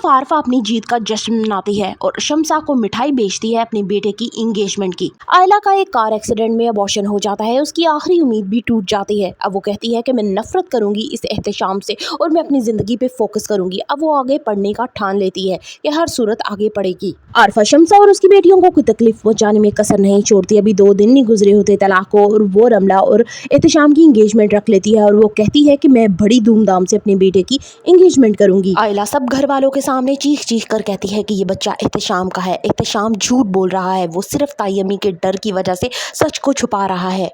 आरफा अपनी जीत का जश्न मनाती है और शम्सा को मिठाई बेचती है अपने बेटे की इंगेजमेंट की। आयला का एक कार एक्सीडेंट में अबॉर्शन हो जाता है, उसकी आखिरी उम्मीद भी टूट जाती है। अब वो कहती है कि मैं नफरत करूंगी इस एहतशाम से और मैं अपनी जिंदगी पे फोकस करूंगी। अब वो आगे पढ़ने का ठान लेती है कि हर सूरत आगे पढ़ेगी। आरफा शम्सा और उसकी बेटियों को कोई तकलीफ पहुंचाने में कसर नहीं छोड़ती। अभी 2 दिन नहीं गुजरे होते तलाक को और वो रमला और एहतशाम की इंगेजमेंट रख लेती है और वो कहती है कि मैं बड़ी धूमधाम से अपने बेटे की इंगेजमेंट करूंगी। आयला सब घर वालों के सामने चीख चीख कर कहती है कि ये बच्चा एहतशाम का है, एहतशाम झूठ बोल रहा है, वो सिर्फ तायमी के डर की वजह से सच को छुपा रहा है।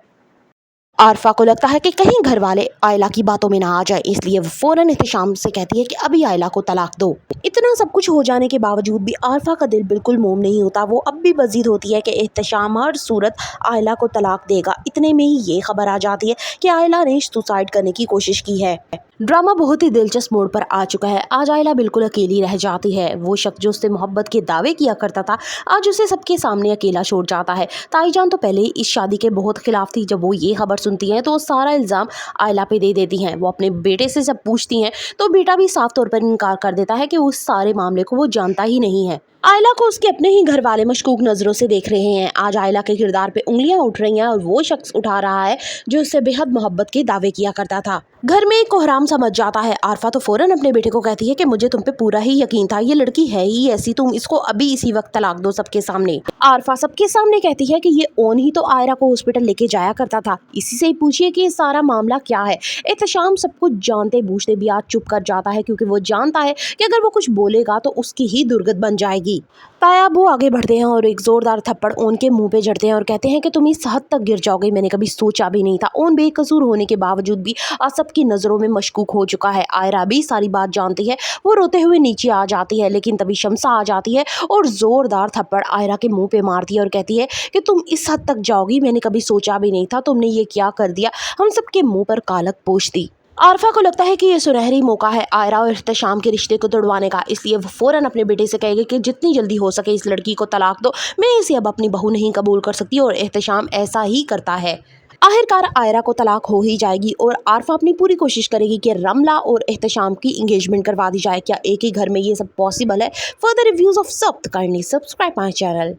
आरफा को लगता है कि कहीं घर वाले आयला की बातों में ना आ जाए, इसलिए वो फौरन एहतशाम से कहती है कि अभी आयला को तलाक दो। इतना सब कुछ हो जाने के बावजूद भी आरफा का दिल बिल्कुल मोम नहीं होता। वो अब भी बजीद होती है कि एहतशाम हर सूरत आयला को तलाक देगा। इतने में ही ये खबर आ जाती है कि आयला ने सुसाइड करने की कोशिश की है। ड्रामा बहुत ही दिलचस्प मोड़ पर आ चुका है। आज आयला बिल्कुल अकेली रह जाती है। वो शख्स जो उससे मोहब्बत के दावे किया करता था आज उसे सबके सामने अकेला छोड़ जाता है। ताईजान तो पहले ही इस शादी के बहुत खिलाफ थी। जब वो ये खबर सुनती हैं तो वो सारा इल्ज़ाम आयला पे दे देती हैं। वो अपने बेटे से जब पूछती हैं तो बेटा भी साफ तौर पर इनकार कर देता है कि उस सारे मामले को वो जानता ही नहीं है। आयला को उसके अपने ही घर वाले मशकूक नज़रों से देख रहे हैं। आज आयला के किरदार पे उंगलियां उठ रही हैं और वो शख्स उठा रहा है जो उससे बेहद मोहब्बत के दावे किया करता था। घर में एक कोहराम समझ जाता है। आरफा तो फौरन अपने बेटे को कहती है कि मुझे तुम पे पूरा ही यकीन था, ये लड़की है ही ऐसी, तुम इसको अभी इसी वक्त तलाक दो सबके सामने। आरफा सबके सामने कहती है कि ये ओन ही तो आयरा को हॉस्पिटल लेके जाया करता था, इसी से ही पूछिए कि ये सारा मामला क्या है। एहतशाम सब कुछ जानते बूझते भी आज चुप कर जाता है क्योंकि वो जानता है कि अगर वो कुछ बोलेगा तो उसकी ही दुर्गत बन जाएगी। तायाब वो आगे बढ़ते हैं और एक जोरदार थप्पड़ ओन के मुंह पे जड़ते हैं और कहते हैं कि तुम इस हद तक गिर जाओगे मैंने कभी सोचा भी नहीं था। ओन बेकसूर होने के बावजूद भी आज सबकी नजरों में मशकूक हो चुका है। आयरा भी सारी बात जानती है। वो रोते हुए नीचे आ जाती है लेकिन तभी शम्सा आ जाती है और जोरदार थप्पड़ आयरा के मुंह पे मारती है और कहती है कि तुम इस हद तक जाओगी मैंने कभी सोचा भी नहीं था, तुमने ये क्या कर दिया, हम सबके मुंह पर कालक पोंछ दी। आरफा को लगता है कि ये सुनहरी मौका है आयरा और एहतशाम के रिश्ते को तोड़वाने का, इसलिए वो फौरन अपने बेटे से कहेगी कि जितनी जल्दी हो सके इस लड़की को तलाक दो, मैं इसे अब अपनी बहू नहीं कबूल कर सकती और एहतशाम ऐसा ही करता है। आखिरकार आयरा को तलाक हो ही जाएगी और आरफा अपनी पूरी कोशिश करेगी कि रमला और एहतशाम की इंगेजमेंट करवा दी जाए। क्या एक ही घर में ये सब पॉसिबल है? फर्दर रिव्यूज ऑफ सब्त काइंडली सब्सक्राइब माय चैनल।